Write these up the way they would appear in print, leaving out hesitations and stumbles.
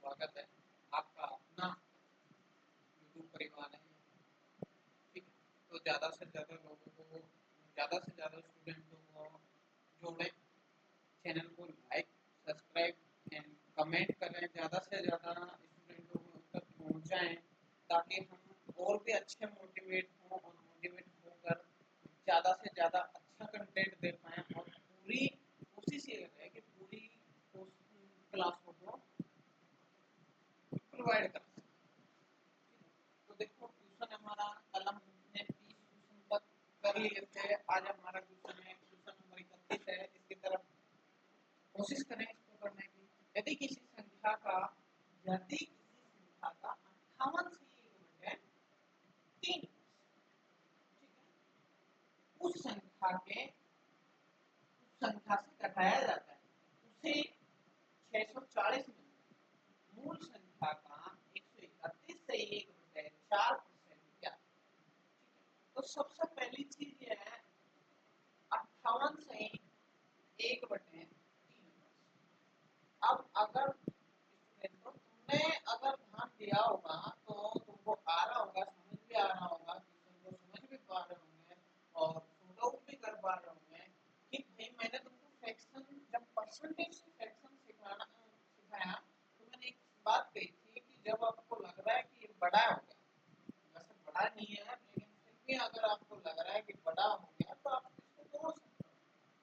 स्वागत है। आपका अपना यूट्यूब परिवार है, ठीक है। तो ज़्यादा से ज़्यादा लोगों को, ज़्यादा से ज़्यादा स्टूडेंटों को जोड़ें, चैनल को लाइक, सब्सक्राइब एंड कमेंट करें, ज़्यादा से ज़्यादा स्टूडेंटों तक पहुँचाएँ, ताकि हम और भी अच्छे मोटिवेट हों और मोटिवेट होकर ज़्यादा से ज़्यादा अच्छा कंटेंट दे पाएँ और पूरी कोशिश ये करें कि पूरी क्लासों को प्रोवाइड कर सकें। तो देखो, ट्यूशन हमारा कल हमने 30 ट्यूशन तक कर लिए थे। आज हमारा ट्यूशन है, ट्यूशन नंबर 31 है। इसकी तरफ कोशिश करें इसको करने की। यदि किसी संख्या का 58 से 1/3, ठीक है, उस संख्या से घटाया जाता है, उसे 640 मिलता है। मूल संख्या का 131 से 1/4% क्या? तो सबसे पहली चीज ये है 58 से 1/3। अब अगर तुमने अगर ध्यान दिया होगा तो तुमको आ रहा होगा, समझ भी आ रहा होगा, तुमको समझ भी पा रहे होंगे और फॉलो भी कर पा रहे होंगे कि भाई मैंने तुमको फ्रैक्शन, जब परसेंटेज से फ्रैक्शन सिखाया तो मैंने एक बात कही थी कि जब आपको लग रहा है कि ये बड़ा हो गया, वैसे बड़ा नहीं है लेकिन फिर भी अगर आपको लग रहा है कि बड़ा हो गया तो आप इसको तोड़ सकते हो।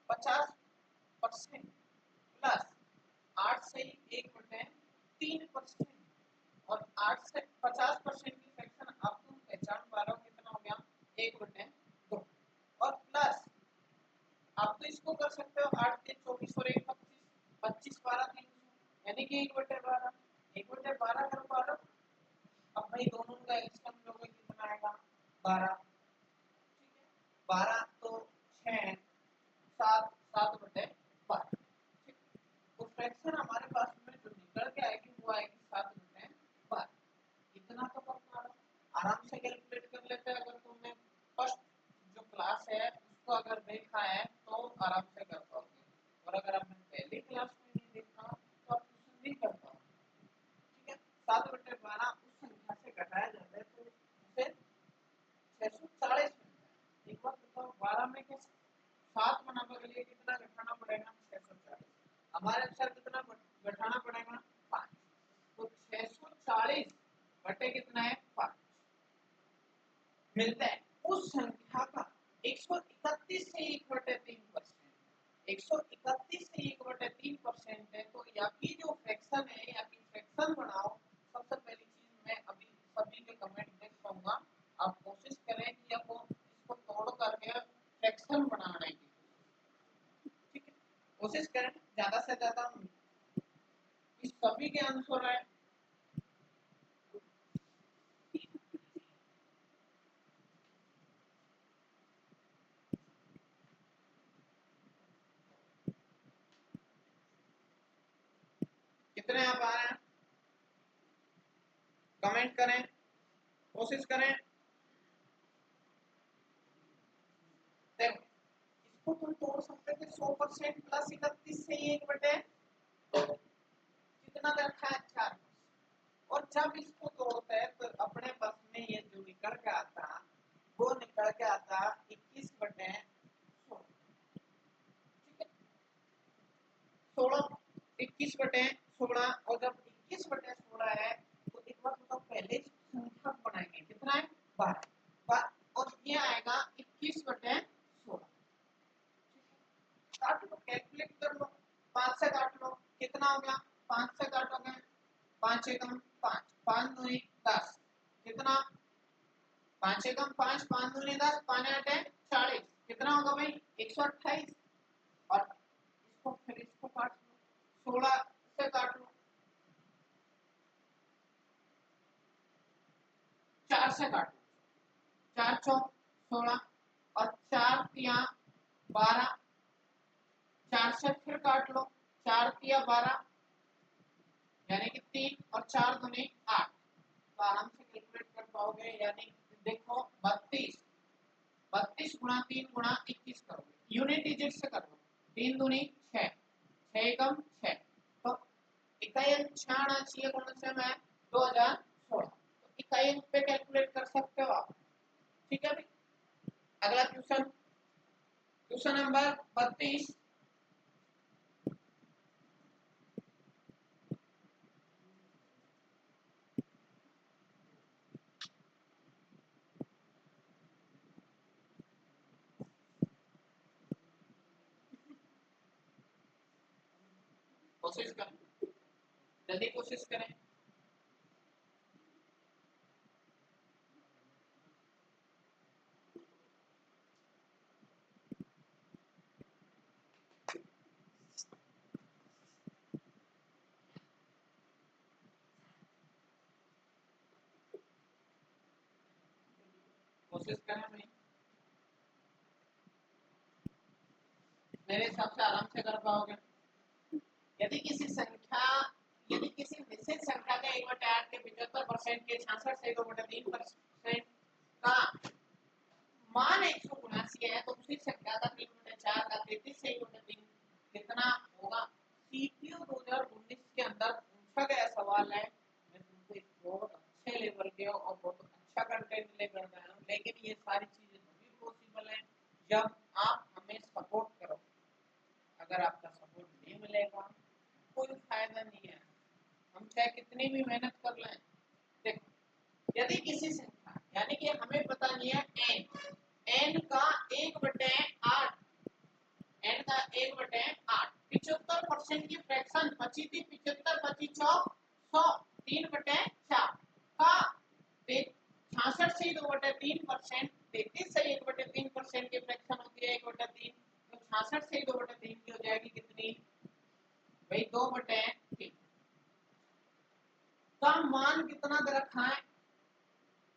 50% प्लस 8 से 1/3% और 8 से 50% की फ्रैक्शन आप तुम पहचान पा रहे हो कितना हो गया, 1/2। और प्लस आप तो इसको कर सकते हो 8 के 24 और 1 25, 25 12 300 यानी कि 1/12, 1/12 कर पा रहे हो। अब भाई दोनों का एक्सट्रा लोगे कितना आएगा, 12, ठीक है। 12 तो 6 7 7/12, ठीक। तो फ्रैक्शन हमारे पास में जो निकल के आएगी वो आएगी 7/12। इतना तो कर पा रहे हो, आराम से कैलकुलेट कर लेते हैं। अगर तुमने फर्स्ट जो क्लास है उसको अगर देखा है तो आराम से कर पाओगे, और अगर आपने पहली क्लास में नहीं देखा तो आप ट्यूशन नहीं कर पाओगे, ठीक है। 7/12 उस संख्या से घटाया जाता है तो उसे 640 मिलता है। एक बार बताओ 12 में कैसे 7 बनाने के लिए कितना घटाना पड़ेगा, 640। हमारे अनुसार कितना घटाना पड़ेगा, 5। तो 640 बटे कितना है, 5 मिलता है उस संख्या का 131 से 1/3%। 131 से 1/3% है। तो या की जो फ्रैक्शन है या की फ्रैक्शन बनाओ। सबसे पहली चीज मैं अभी सभी के कमेंट देख पाऊंगा, आप कोशिश करें कि आपको इसको तोड़ करके फ्रैक्शन बनाने की, ठीक है, कोशिश करें ज्यादा से ज्यादा। इस सभी के आंसर है कितने आप आ रहे हैं, कमेंट करें, कोशिश करें। देखो इसको तुम तोड़ सकते थे 100% प्लस 31 से 1/3 कितना रखा है, 4। और जब इसको तोड़ते हैं तो अपने पास में ये जो निकल के आता वो निकल के आता 21/16, ठीक है। 21/16, और जब 21/16 है तो एक बार बताओ पहले संख्या बनाएंगे कितना है, 12, और ये आएगा 21/16। काट लो, कैलकुलेट कर लो, 5 से काट लो, कितना हो गया, 5 से काटोगे 5 एकम 5, 5 दूनी 10, कितना 5 एकम 5, 5 दूनी 10, 5 आठे 40, कितना होगा भाई 128। और इसको फिर इसको काट लो, 16 से काट लो, 4 से काट लो, 4 चौक 16 और 4 तिया 12, 4 से फिर काट लो, 4 तिया 12 यानी कि 3 और 4 दूनी 8। तो आराम से कैलकुलेट कर पाओगे, यानी देखो 32 गुणा 3 गुणा 21 करोगे, यूनिट डिजिट से करो, 3 दूनी 6, 6 एकम 6, तो इकाई अंक 6 आना चाहिए कौन से में 2016, तो इकाई अंक पे कैलकुलेट कर सकते हो आप। ठीक है भाई, अगला क्वेश्चन, क्वेश्चन नंबर 32। कोशिश करें, जल्दी कोशिश करें। कोशिश करें भाई, मेरे हिसाब से आराम से कर पाओगे। यदि किसी संख्या, यदि किसी निश्चित संख्या का 1/8 के 75% के 66 से 2/3% का मान 179 है, तो उसी संख्या का 3/4 का 33 से 1/3 कितना होगा? सीपीयू 2019 के अंदर पूछा गया सवाल है। मैं तुमको एक बहुत अच्छे लेवल के और बहुत अच्छा कंटेंट लेकर आया हूं, लेकिन ये सारी चीजें तभी पॉसिबल है जब आप हमें सपोर्ट करो। अगर आपका सपोर्ट नहीं मिलेगा कोई फायदा नहीं है, हम चाहे कितनी भी मेहनत कर लें। देखो, यदि किसी संख्या, यानी कि हमें पता नहीं है n का 1/8, n का 1/8 75% की फ्रैक्शन 25 थी, 75 25 चौक 100 3/4 का 66 से 2/3%, 33 से 1/3% की फ्रैक्शन होती है 1/3, तो 66 से 2/3 की हो जाएगी कितनी भाई 2/3 का मान कितना दे रखा है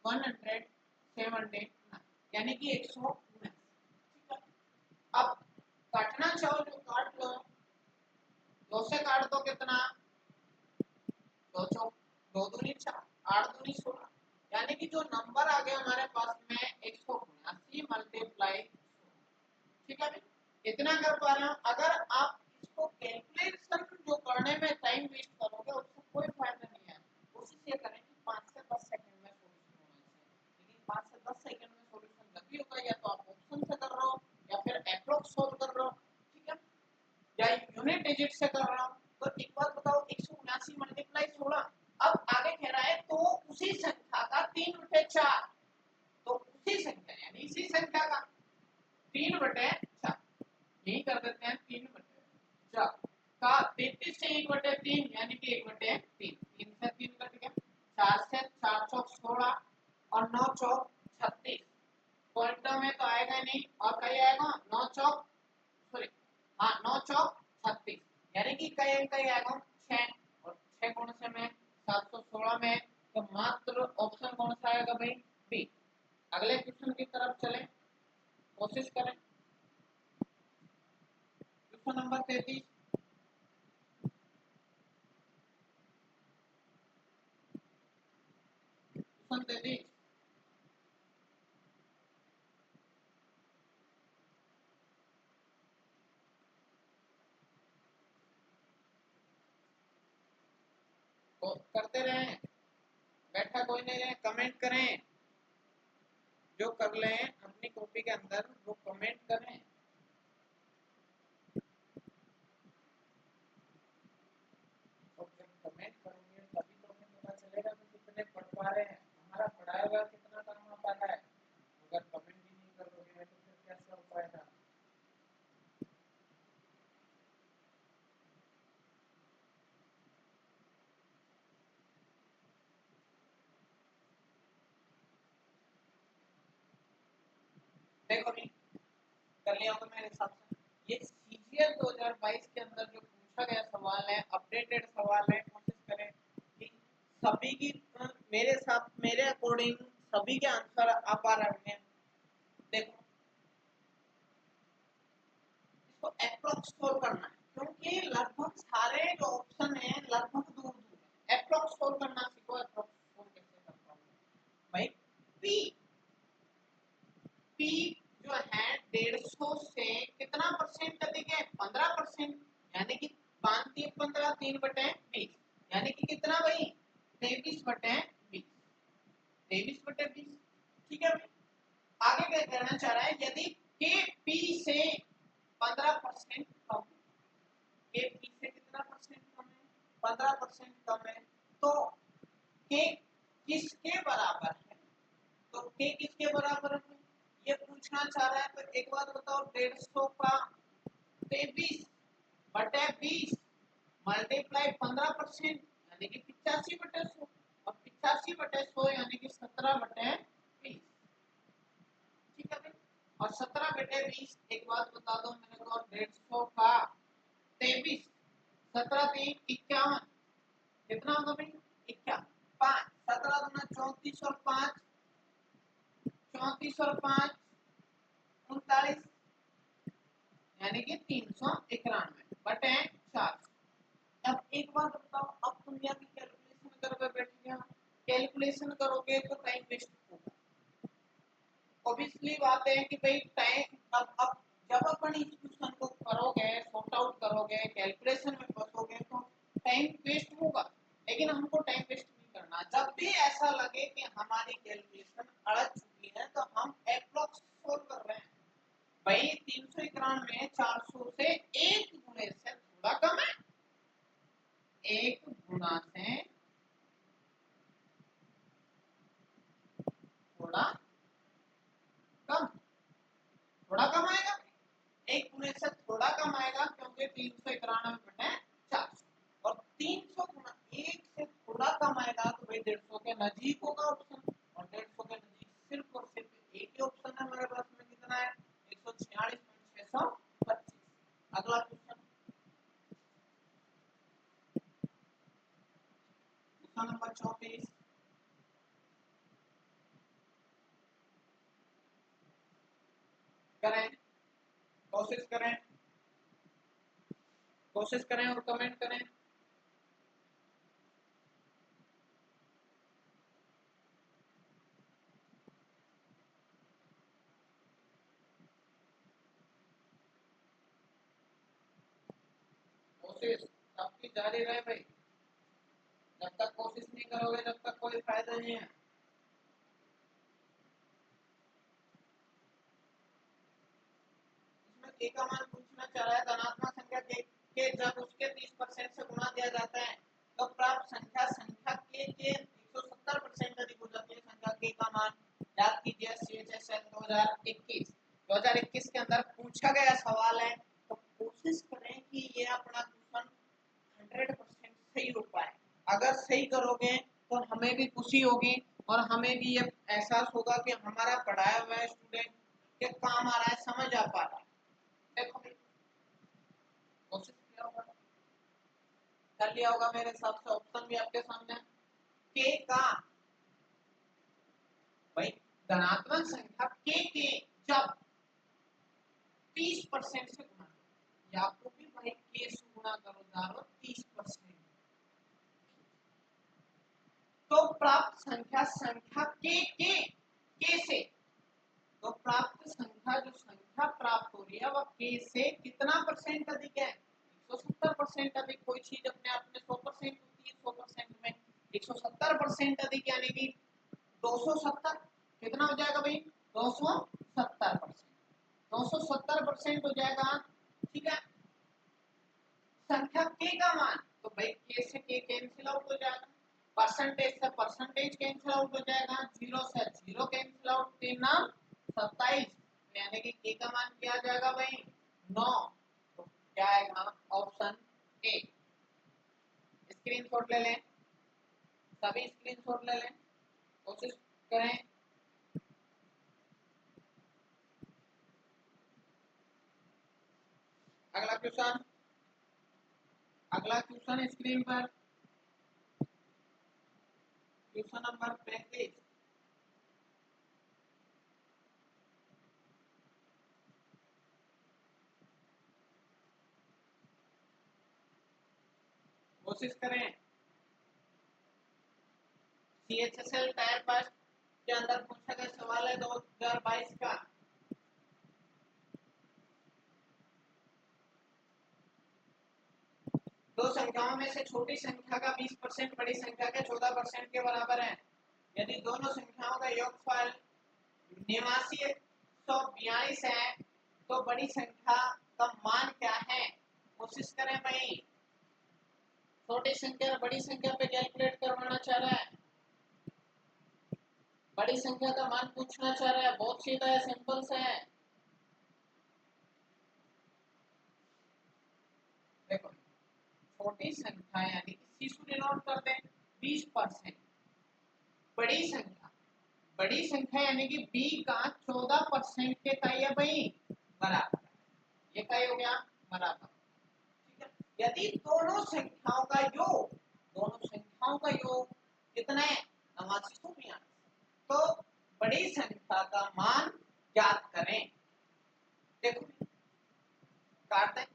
179, यानी कि 119। अब काटना चाहो तो काट लो, 2 से काट दो कितना 2 चौक 2 दूनी 4 8 दूनी 16, यानी कि जो नंबर आ गया हमारे पास में 179 मल्टीप्लाई। ठीक है, इतना कर पा रहे हो। अगर आप इसको कैलकुलेशन जो करने में टाइम वेस्ट करोगे उससे कोई फायदा नहीं है। कोशिश ये करें कि 5 से 10 सेकंड में सॉल्यूशन होना चाहिए, लेकिन 5 से 10 सेकंड में सॉल्यूशन जब भी होगा या तो आप ऑप्शन से कर रहे हो या फिर एप्रोक्स सोल्व कर रहे हो, ठीक है, या यूनिट डिजिट से कर रहे हो। तो एक बात बताओ 179 मल्टीप्लाई 16, अब आगे कह रहा है तो उसी संख्या का 3/4, तो उसी संख्या यानी इसी संख्या का 3/4 यही कर देते हैं 3/4 का 33 से 1/3 यानी कि 1/3, 3 से 3 कट गया, 4 से 4 चौक 16 और 9 चौक 36, क्वांटम में तो आएगा नहीं, और कहीं आएगा 9 चौक, सॉरी हाँ 9 चौक 36, यानी कि कहीं कहीं आएगा 6, और 6 कौन से में 716 में, तो मात्र ऑप्शन कौन सा आएगा भाई बी। अगले क्वेश्चन की तरफ चलें, कोशिश करें। क्वेश्चन नंबर 33, क्वेश्चन 33, तो करते रहें, बैठा कोई नहीं रहे, कमेंट करें, जो कर लें अपनी कॉपी के अंदर वो कमेंट करें। और जब कमेंट करेंगे तभी तो हमें पता चलेगा कि कितने पढ़ पा रहे हैं, हमारा पढ़ाया हुआ कितना काम आ पा रहा है। अगर कमेंट ही नहीं करोगे तो फिर कैसे हो पाएगा। देखो नहीं कर लिया होगा मेरे हिसाब से। ये सीजीएल 2022 के अंदर जो पूछा गया सवाल है, अपडेटेड सवाल है, कोशिश करें कि सभी की मेरे साथ मेरे अकॉर्डिंग सभी के आंसर आ पा रहे होंगे। देखो इसको अप्रोक्स सोल्व करना है, क्योंकि लगभग सारे जो ऑप्शन है लगभग दूर दूर है। अप्रोक्स सोल्व करना सीखो। अप्रोक्स सोल्व कैसे करता हूँ भाई, पी पी जो है 150 से कितना परसेंट अधिक है 15%, यानी कि 5 3 15 3/20, यानी कि कितना भाई 23/20, 23/20। ठीक है भाई, आगे क्या कहना चाह रहा है, यदि के पी से 15% कम, के पी से कितना परसेंट कम है, 15% कम है, तो के किसके बराबर है, तो के किसके बराबर है ये पूछना चाह रहा है। तो एक बात बताओ, 150 का 23/20 मल्टीप्लाई 15% यानी कि 85/100, और 85/100 यानी कि 17/20। ठीक है भाई, और 17/20 एक बात बता दो मेरे को, 150 का 23, 17 3 51, कितना होगा भाई 51, 5 17 दूना 34 और 5 34 और 5 39, यानी कि 391/4। अब एक बात बताओ, अब तुम यहाँ की कैलकुलेशन करके बैठ गया, कैलकुलेशन करोगे तो टाइम वेस्ट होगा। ऑब्वियसली बात है कि भाई टाइम, अब जब अपन इस क्वेश्चन को करोगे, सॉर्ट आउट करोगे, कैलकुलेशन में फंसोगे तो टाइम वेस्ट होगा, लेकिन हमको टाइम वेस्ट नहीं करना। जब भी ऐसा लगे कि हमारी कैलकुलेशन अड़क चुकी है तो हम एप्रोक्स सोल्व कर रहे हैं। भाई 391 में 400 से 1 गुणे से थोड़ा कम है, 1 गुना से थोड़ा कम, थोड़ा कम आएगा, 1 गुने से थोड़ा कम आएगा, क्योंकि 391/400, और 300 गुना 1 से थोड़ा कम आएगा तो भाई 150 के नजीक होगा ऑप्शन, और 150 के नजीक सिर्फ और सिर्फ एक ही ऑप्शन है हमारे पास में, कितना है 146,625। अगला क्वेश्चन, क्वेश्चन नंबर 34, करें, कोशिश करें, कोशिश करें और कमेंट करें। कोशिश आपकी जारी रहे भाई, जब तक कोशिश नहीं करोगे तब तक कोई फायदा नहीं है। इसमें के का मान पूछना चाह रहा है, धनात्मक संख्या के जब उसके 30% से गुणा दिया जाता है तो प्राप्त संख्या संख्या के 170% अधिक हो जाती है। संख्या के का मान याद कीजिए, CHSL 2021 के अंदर पूछा गया सवाल है, तो कोशिश करें कि ये अपना क्वेश्चन 100% सही हो पाए। अगर सही करोगे तो हमें भी खुशी होगी और हमें भी ये एहसास होगा कि हमारा पढ़ाया हुआ स्टूडेंट के काम आ रहा है, समझ आ पा रहा है। देखो भाई, कोशिश किया होगा, कर लिया होगा मेरे हिसाब से, ऑप्शन भी आपके सामने है। के का भाई धनात्मक संख्या के जब 30% से गुणा, या तो भी भाई के से गुणा करो जा रहा 30%, तो प्राप्त संख्या संख्या के से, तो प्राप्त संख्या जो संख्या प्राप्त हो रही है वह के से कितना परसेंट अधिक है, 170% अधिक। कोई चीज अपने आप में 100% होती है, 100% में 170% अधिक, यानी कि 270 कितना हो जाएगा भाई 270%, 270% हो जाएगा। ठीक है, संख्या के का मान, तो भाई के से के कैंसिल आउट हो जाएगा, परसेंटेज से परसेंटेज कैंसिल आउट हो जाएगा, जीरो से जीरो कैंसिल आउट, 3 9 27, यानी कि के का मान क्या आ जाएगा भाई 9। तो क्या आएगा ऑप्शन ए। स्क्रीनशॉट ले लें, सभी स्क्रीनशॉट ले लें, कोशिश करें। अगला क्वेश्चन, अगला क्वेश्चन स्क्रीन पर, क्वेश्चन नंबर 35। कोशिश करें, CHSL टायर पास के अंदर पूछा गया सवाल है 2022 का। दो संख्याओं में से छोटी संख्या का 20% बड़ी संख्या के 14% के बराबर है। यदि दोनों संख्याओं का योगफल 8942 है तो बड़ी संख्या का मान क्या है? कोशिश करें भाई, छोटी संख्या और बड़ी संख्या पे कैलकुलेट करवाना चाह रहा है, बड़ी संख्या का मान पूछना चाह रहा है। बहुत सीधा है, सिंपल सा है। देखो छोटी संख्या यानी कि शिशु ने नोट कर दें 20%, बड़ी संख्या यानी कि b का 14% के का ये भाई बराबर, ये का हो गया बराबर, ठीक है। यदि दोनों संख्याओं का योग कितना है? 8942, तो बड़ी संख्या का मान ज्ञात करें। देखो काट दें,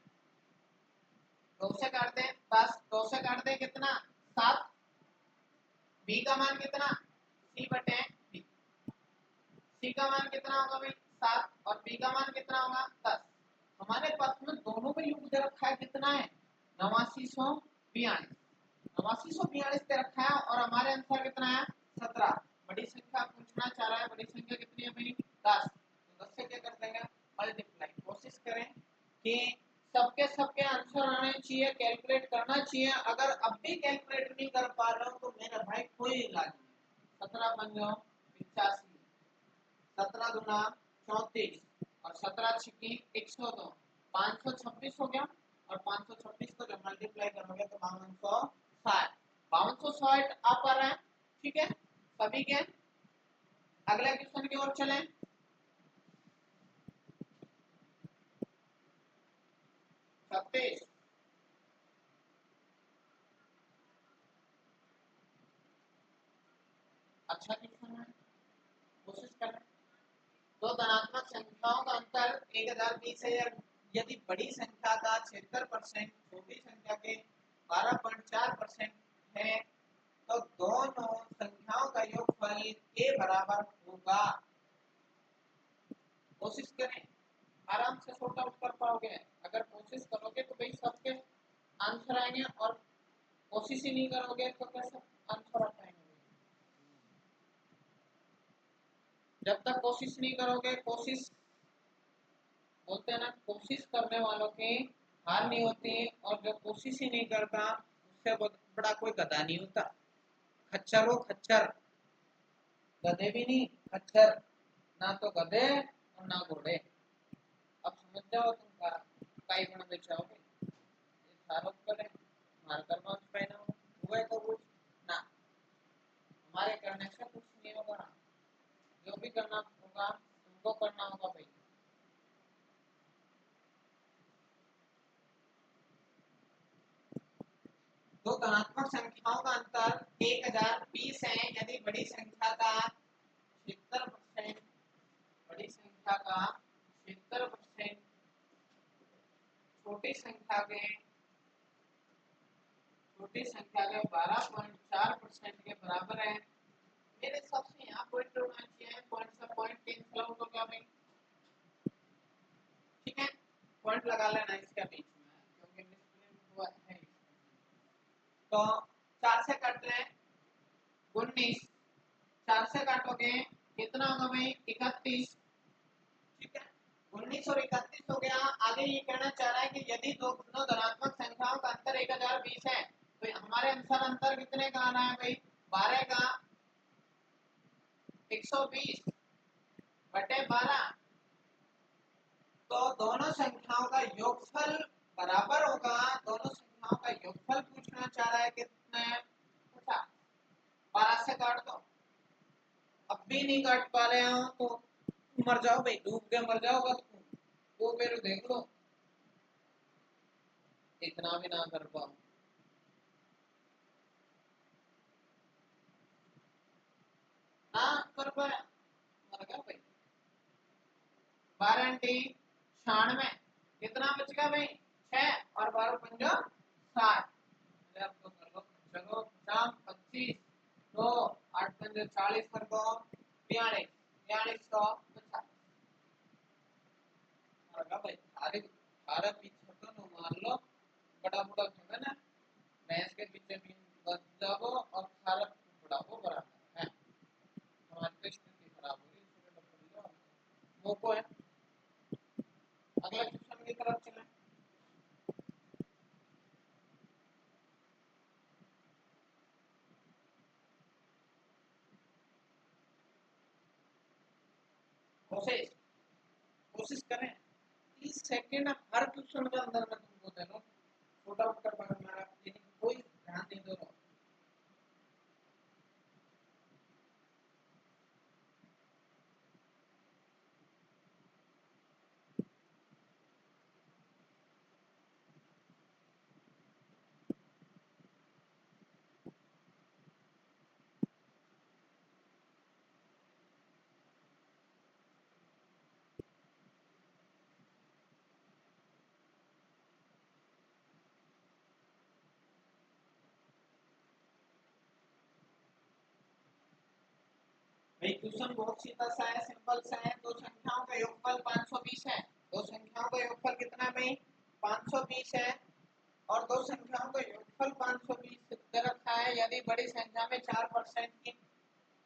2 से काट दें, बस 2 से काट दें कितना 7, b का मान कितना c बटे b, c का मान कितना होगा भाई 7 और b का मान कितना होगा 10। हमारे पास में दोनों का योग दे रखा है कितना है 8942 दे रखा है और हमारे आंसर कितना है 17। बड़ी संख्या पूछना चाह रहा है, बड़ी संख्या कितनी है भाई 10, तो 10 से क्या कर देंगे मल्टीप्लाई। कोशिश करें कि सबके आंसर आने चाहिए, कैलकुलेट करना चाहिए। अगर अब भी कैलकुलेट नहीं कर पा रहे हो तो मेरा भाई कोई इलाज नहीं। 17 पंजो 85, 17 दूना 34 और 17 छिकी 102, 526 हो गया। और 526 को जब मल्टीप्लाई करोगे तो 5260, 5260 आ पा रहा है, ठीक है। सभी के अगले क्वेश्चन की ओर चलें। छत्तीस, अच्छा क्वेश्चन है, कोशिश करें। दो धनात्मक संख्याओं का अंतर 1020 है। यदि बड़ी संख्या का 76% छोटी संख्या के 12.4% है तो दोनों संख्याओं का योगफल के बराबर होगा। कोशिश करें, आराम से सॉर्ट आउट कर पाओगे। अगर कोशिश करोगे तो भाई सबके आंसर आएंगे, और कोशिश ही नहीं करोगे तो कैसे आंसर आ पाएंगे? जब तक कोशिश नहीं करोगे, कोशिश बोलते हैं ना, कोशिश करने वालों की हार नहीं होती, और जो कोशिश ही नहीं करता उससे बड़ा कोई गधा नहीं होता। खच्चर हो खच्चर, गधे भी नहीं, खच्चर, ना तो गधे और ना घोड़े। अब समझ जाओ तुम का काई गुण बेचाओगे। ये सारों करे मारकर मांस पहना हुआ तो कुछ ना, हमारे करने से कुछ नहीं होगा। जो भी करना होगा तुमको करना होगा भाई। दो धनात्मक संख्याओं का अंतर 1020 है। यदि बड़ी संख्या का 76%, बड़ी संख्या का 76% छोटी संख्या के 12.4% के बराबर है। मेरे हिसाब से यहाँ पॉइंट होना चाहिए, पॉइंट से पॉइंट कैंसिल आउट हो गया भाई, ठीक है। पॉइंट लगा लेना इसके बीच में क्योंकि मिसप्रिंट हुआ है। तो 4 से काट लें 19, 4 से काटोगे कितना होगा भाई 31, ठीक है। 19 और 31 हो गया। आगे ये कहना चाह रहा है कि यदि दो धनात्मक संख्याओं का अंतर 1020 है तो हमारे अनुसार अंतर कितने का आना है भाई 12 का 120 बटे 12। तो दोनों संख्याओं का योगफल बराबर होगा। दोनों संख्याओं का योगफल पूछना चाह रहा है कितने 50। 12 से काट दो, अब भी नहीं काट पा रहे हो तो मर जाओ भाई, डूब के मर जाओगा तुम, वो मेरे देख लो, इतना भी ना कर पाओ। ना कर पाया, मर गया भाई। 12 96, कितना बच गया भाई 6 और 12 पंजा 60। अब तो कर लो, चलो 50 25 2 8 पंजे 40 कर दो 42 4250। मर गया भाई। सारे सारे पीछे तो मान लो बड़ा बड़ा है ना, कोशिश कोशिश करें 30 सेकंड हर क्वेश्चन के अंदर में तुमको दे दो, छोटा उत्तर बनना, लेकिन कोई ध्यान नहीं दो। भाई क्वेश्चन बहुत सीधा सा है, सिंपल सा है। दो संख्याओं का योगफल 520 है। दो संख्याओं का योगफल कितना है भाई? 520 है। और दो संख्याओं का योगफल 520 दे रखा है। यदि बड़ी संख्या में 4% की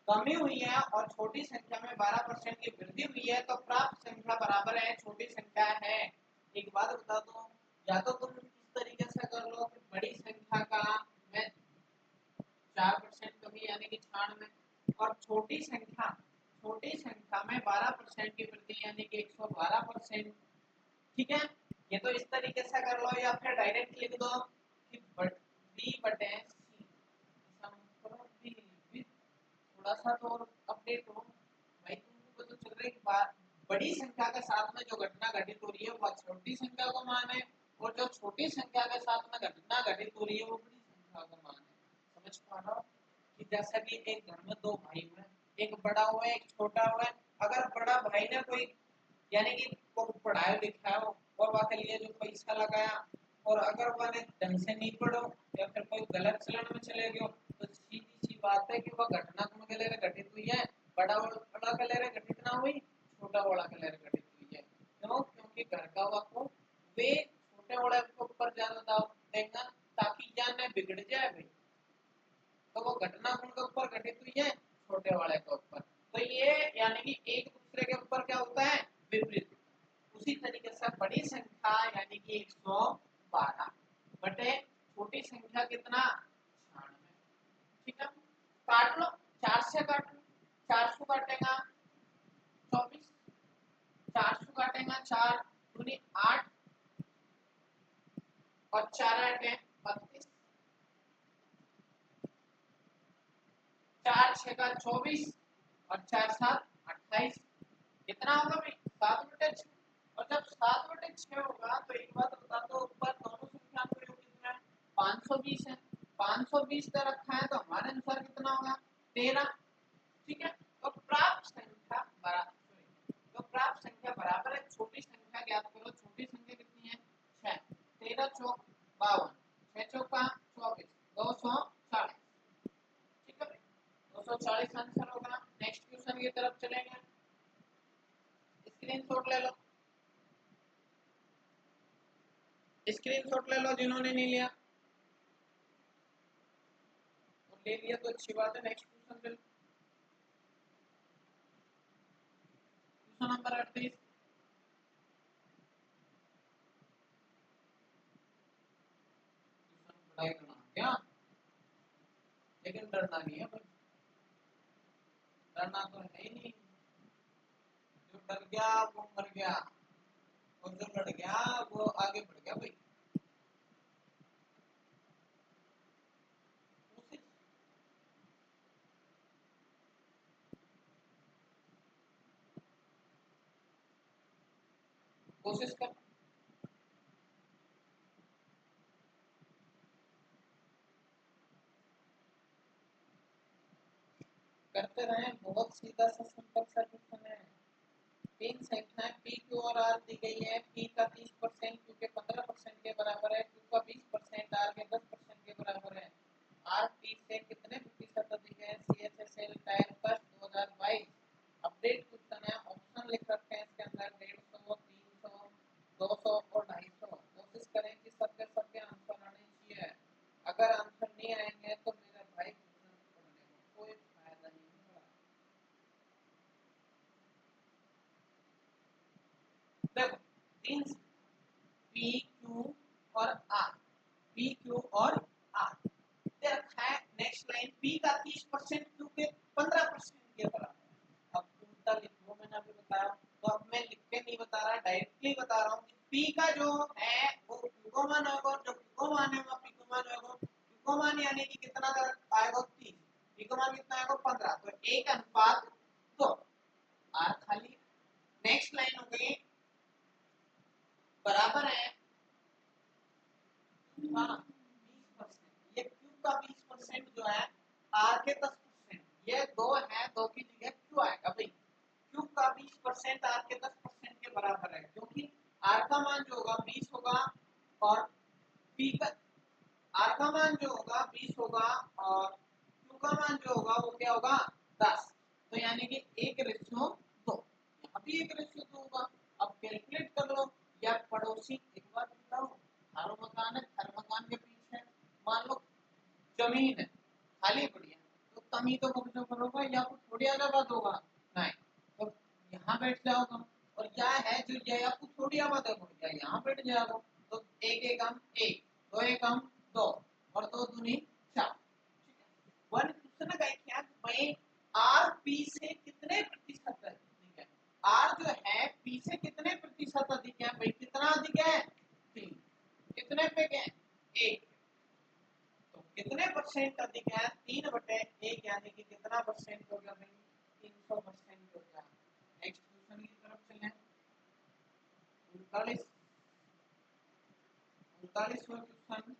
कमी हुई है और छोटी संख्या में 12% की वृद्धि हुई है तो प्राप्त संख्या बराबर है छोटी संख्या है। एक बात बता दो, या तो तुम इस तरीके से कर लो कि बड़ी संख्या का में 4% कमी यानी कि 96, और छोटी संख्या में 12% की वृद्धि यानी कि 112%। ठीक है, ये तो इस तरीके से कर लो, या फिर डायरेक्ट लिख दो कि b बटे c थोड़ा सा तो अपडेट हो भाई। तुमको तो चल रही बात, बड़ी संख्या के साथ में जो घटना घटित हो रही है वो छोटी संख्या को मान है, और जो छोटी संख्या के साथ में घटना घटित हो रही है वो बड़ी संख्या को मान है। समझ पा रहा हो कि जैसा कि एक घर में दो भाई हुए, एक बड़ा हुआ है एक छोटा हुआ है। अगर बड़ा भाई ने कोई यानी कि वो पढ़ाया लिखा हो और वह के लिए जो पैसा लगाया, और अगर वह ढंग से नहीं पढ़ो या फिर कोई गलत चलन में चले गए, तो सीधी सी बात है कि वह घटना के लिए घटित हुई है, बड़ा वाला के लिए घटित ना हुई, छोटा वाला के लिए घटित हुई है। क्यों? क्योंकि घर का वह वे छोटे वाले के ऊपर ज्यादा दाव देगा ताकि जान बिगड़ जाए भाई, तो वो घटना उनके ऊपर घटित हुई है छोटे वाले के ऊपर। तो ये यानी कि एक दूसरे के ऊपर क्या होता है? विपरीत। उसी तरीके से बड़ी संख्या यानी कि 112 बटे छोटी संख्या कितना? 96। ठीक है, काट लो, 4 से काट लो, 400 काटेगा 24, 400 काटेगा 4 दूनी 8 और 4 8 32, 4 6 का 24 और 4 7 28। कितना होगा भाई? 7/6। और जब 7/6 होगा तो एक बात बता दो, ऊपर दोनों संख्या का योग कितना है? 520 है। 520 का रखा है तो हमारे अनुसार कितना होगा? 13। ठीक है, तो प्राप्त संख्या बराबर है छोटी संख्या ज्ञात करो। छोटी संख्या कितनी है? 6। 13 चौक 52, 6 चौका 24, 240। ठीक है, 240 आंसर होगा। नेक्स्ट क्वेश्चन की तरफ चलेंगे। स्क्रीनशॉट ले लो, स्क्रीनशॉट ले लो जिन्होंने नहीं लिया, और ले लिया तो अच्छी बात है। नेक्स्ट क्वेश्चन ले लो, क्वेश्चन नंबर 38। पढ़ाई करना क्या, लेकिन डरना नहीं है भाई, डरना तो है ही नहीं। जो डर गया वो मर गया, और जो लड़ गया वो आगे बढ़ गया भाई। कोशिश कर, करते रहे। बहुत सीधा सा सिंपल सा क्वेश्चन है। तीन संख्याएं पी क्यू और आर दी गई है। पी का 30% क्यू के 15% के बराबर है, क्यू का 20% आर के 10% के बराबर है। आर पी से कितने प्रतिशत अधिक है? CHSL tyre first 2022 update question है। ऑप्शन लिख रखे हैं इसके अंदर 150, 300, 200 और 250। कोशिश करें कि सबके आंसर आने चाहिए। अगर आंसर नहीं आएंगे तो मेरे भाई कोई फायदा नहीं होगा। देखो, तीन पी क्यू और आर, पी क्यू और आर दे रखा है। नेक्स्ट लाइन, पी का 30% क्यू के 15% के बराबर। अब उल्टा लिखो, मैंने अभी बताया सिंपली बता रहा हूँ पी का जो है वो क्यू का मान होगा और जो क्यू का मान है वो पी का मान होगा। क्यू का मान यानी कि कितना आएगा 30, पी का मान कितना आएगा 15, तो 1:2 आर खाली। नेक्स्ट लाइन हो गई बराबर है 20%, ये क्यू का 20% जो है आर के 10%, ये 2 है, 2 की जगह क्यू आएगा भाई। क्यू का 20% आर के 10% के बराबर है, क्योंकि आर का मान जो होगा 20 होगा और पी का आर का मान जो होगा 20 होगा और क्यू का मान जो होगा वो क्या होगा 10, तो यानी कि 1:2। यहाँ भी 1:2 होगा। अब कैलकुलेट कर लो या पड़ोसी, एक बात बताओ, हर मकान है, हर मकान के पीछे मान लो जमीन है खाली पड़ी है, तो तुम ही तो कब्जा करोगा या कुछ थोड़ी आबाद होगा, नहीं तो यहाँ बैठ जाओगा। और क्या है जो ये आपको थोड़ी आबाद होगा या यहाँ बैठ जाओगा, तो एक एक हम एक, दो एक हम दो और दो दूनी 4। वन क्वेश्चन का क्या भाई आर पी से कितने प्रतिशत अधिक है, आर जो है पी से कितने प्रतिशत अधिक है भाई, कितना अधिक है 3, कितने पे क्या 1, तो कितने परसेंट अधिक है 3/1 यानी कि कितना परसेंट हो गया भाई 300% हो गया। नेक्स्ट क्वेश्चन की तरफ चलें 39वां क्वेश्चन,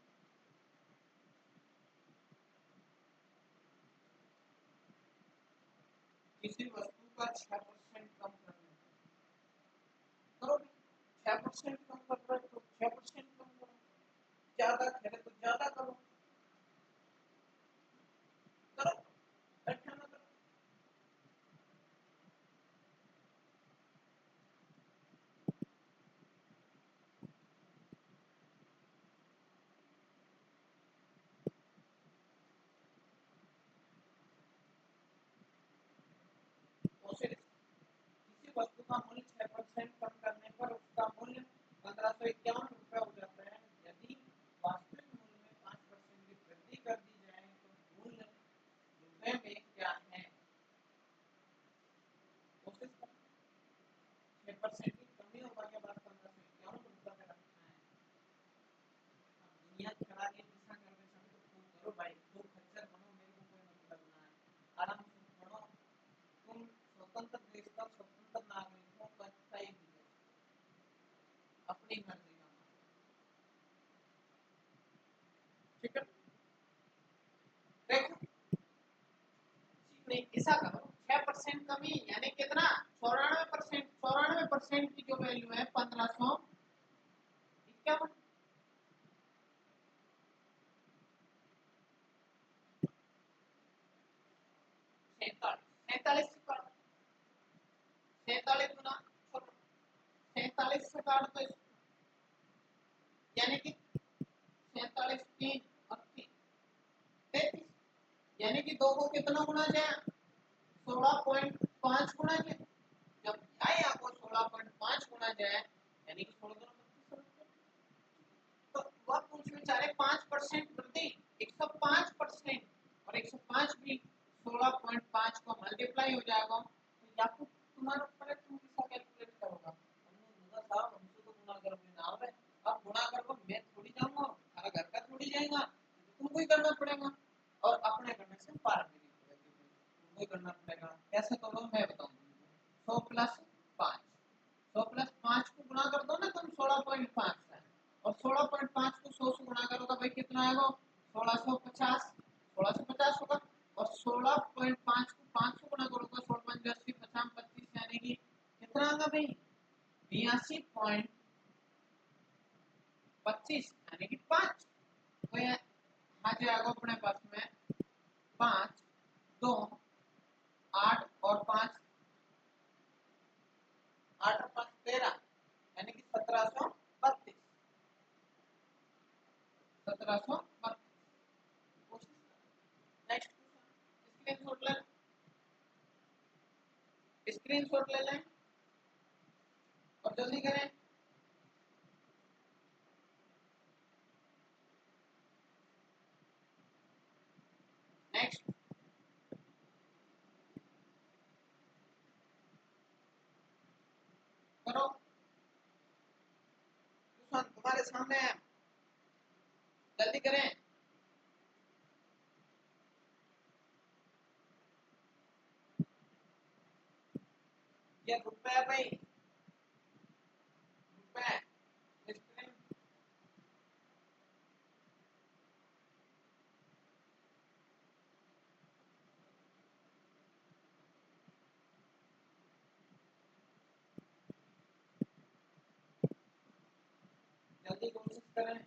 किसी वस्तु का 6% कम करने, करो 6% कम कर रहे हो तो 6% कम करो, ज्यादा करे तो ज्यादा करो, करो बैठा ना करो। तो फिर किसी वस्तु का मूल्य 6% कम करने पर उसका मूल्य 1551 रुपये हो जाता है। यदि वास्तविक मूल्य में 5% की वृद्धि कर दी जाए तो मूल्य रुपये में क्या है, कोशिश करो 6% की कमी होगा के बाद 1551 रुपये में रखना है। दुनिया चला के ऐसा कर दे सब तो खूब करो भाई, खूब खच्चर बनो, मेरे को कोई मतलब ना है, आराम से पढ़ो। तुम स्वतंत्र देश का स्वतंत्र नागरिक हो, बच्चा ही अपनी मर्जी का, ठीक है। देखो नहीं ऐसा करो 6% कमी यानी कितना 94%, 94% की जो वैल्यू है 1551, 47 से काट, 47 गुना 47 से काट दो यानी कि 47 3 और 3 33, यानी कि 2 को कितना गुना जाए 16.5 गुना जाए, जब जाए आपको 16.5 गुना जाए यानी कि 16 तो वह पूछ बेचारे 5% वृद्धि 105% और 105 भी 16.5 को मल्टीप्लाई हो जाएगा, तो या तो तुम्हारा ऊपर है तुम किसका कैलकुलेट करोगे। हमने बोला साहब हमसे तो गुणा कर लेना है, अब गुणा कर को मैं थोड़ी जाऊंगा, सारा घर का थोड़ी जाएगा, तुमको ही करना पड़ेगा और अपने करने से पार नहीं पड़ेगा, तुमको ही करना पड़ेगा। कैसे करो मैं बताऊंगा, 100 + 5, 100 + 5 को गुणा कर दो ना तुम 16.5 से, और 16.5 को 100 से गुणा करोगे भाई कितना आएगा 1650, 1650 होगा, और 16.5 को 5 से गुणा करोगे 16 × 5 = 80, 50 25 यानी कि कितना आएगा भाई 82.25 यानी कि 5, तो ये आ जाएगा अपने पास में 5 2 8 और 5 8 और 5 13 यानी कि 1732, 1732। नेक्स्ट स्क्रीनशॉट ले लें और जल्दी करें। नेक्स्ट करो मैम, जल्दी करें। ये रुपए भाई, रुपए जल्दी कोशिश करें।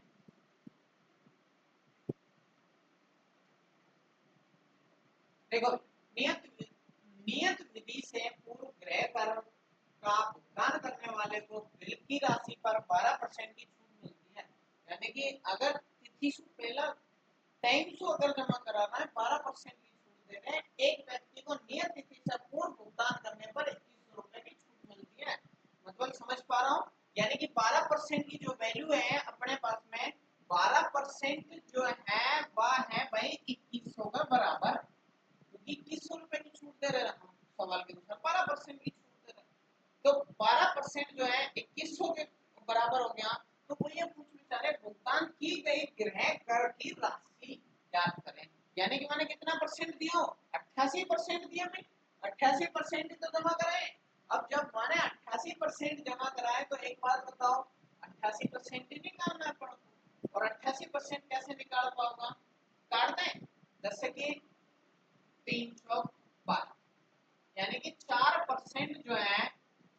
देखो, नियत विधि से पूर्व गृह कर का भुगतान करने वाले को बिल की राशि पर 12% की छूट मिलती है। यानी कि अगर तिथि से पहला टाइम से अगर जमा कराना है 12% की छूट दे रहे हैं। एक व्यक्ति को नियत तिथि से पूर्व भुगतान करने पर 2100 रुपए की छूट मिलती है। मतलब समझ पा रहा हूँ? यानी कि 12% की जो वैल्यू है अपने पास में, 12% जो है वह है भाई 2100 का बराबर। 2100 रुपए की छूट दे रहे हैं हम, सवाल के अनुसार 12% की छूट दे रहे हैं। तो 12% जो है 2100 के बराबर हो गया। तो वो ये पूछ बेचारे भुगतान की गई गृह कर की राशि ज्ञात करें। यानी कि मैंने कितना परसेंट दिया? 88% दिया। मैं 88% तो जमा कराए। अब जब मैंने 88% जमा कराए तो एक बात बताओ, 88% ही निकालना पड़ता। और 88% कैसे निकाल पाऊंगा? काट दें, जैसे कि 312, यानी कि 4% जो है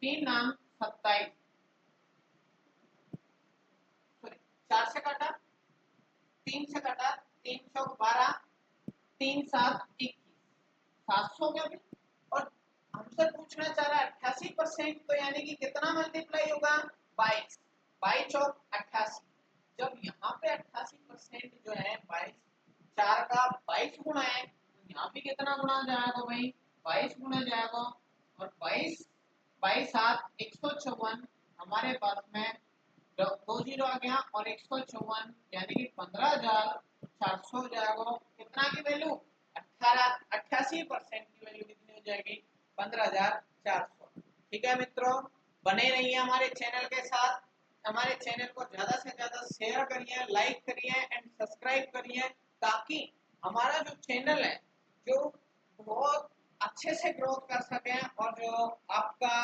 3 नाम 27, सॉरी 4 से काटा, 3 से काटा, 312, 3 7 21, 700 क्या भी। और हमसे पूछना चाह रहा है 88%, तो यानी कि कितना मल्टीप्लाई होगा? 22, 22 और 88। जब यहाँ पे 88% जो है 22, 4 का 22 गुना है, तो यहाँ भी कितना गुना जाएगा भाई? 22 गुना जाएगा। और 22 22 7 154, हमारे पास में 20 आ गया और 154, यानी कि 15,400 हो जाएगा। कितना की वैल्यू? 88% की वैल्यू कितनी हो जाएगी? 15,400। ठीक है मित्रों, बने रहिए हमारे चैनल के साथ। हमारे चैनल को ज्यादा से ज्यादा शेयर करिए, लाइक करिए एंड सब्सक्राइब करिए, ताकि हमारा जो चैनल है जो बहुत अच्छे से ग्रोथ कर सके, और जो आपका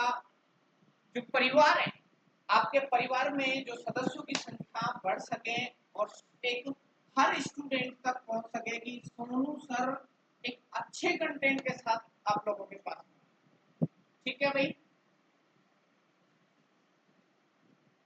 जो परिवार है, आपके परिवार में जो सदस्यों की संख्या बढ़ सके और एक हर स्टूडेंट तक पहुंच सके कि सोनू सर एक अच्छे कंटेंट के साथ आप लोगों के पास। ठीक है भाई।